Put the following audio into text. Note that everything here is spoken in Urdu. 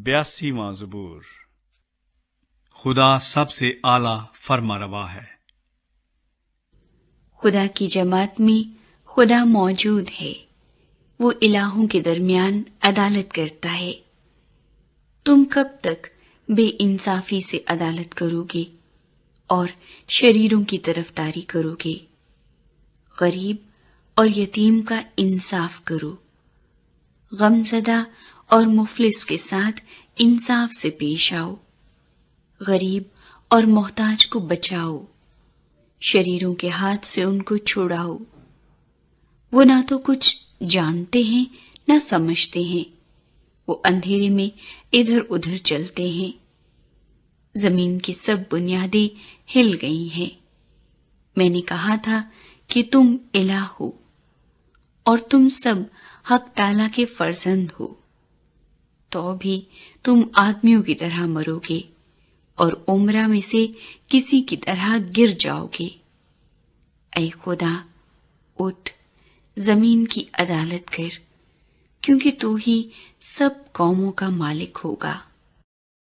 82واں زبور۔ خدا سب سے اعلیٰ فرما روا ہے۔ خدا کی جماعت میں خدا موجود ہے، وہ الہوں کے درمیان عدالت کرتا ہے۔ تم کب تک بے انصافی سے عدالت کرو گے اور شریروں کی طرفداری کرو گے؟ غریب اور یتیم کا انصاف کرو، غمزدہ اور مفلس کے ساتھ انصاف سے پیش آؤ، غریب اور محتاج کو بچاؤ، شریروں کے ہاتھ سے ان کو چھڑاؤ۔ وہ نہ تو کچھ جانتے ہیں نہ سمجھتے ہیں، وہ اندھیرے میں ادھر ادھر چلتے ہیں۔ زمین کی سب بنیادیں ہل گئی ہیں۔ میں نے کہا تھا کہ تم الہ ہو اور تم سب حق تعالیٰ کے فرزند ہو، تو بھی تم آدمیوں کی طرح مرو گے اور عمرہ میں سے کسی کی طرح گر جاؤ گے۔ اے خدا، اٹھ، زمین کی عدالت کر، کیونکہ تو ہی سب قوموں کا مالک ہوگا۔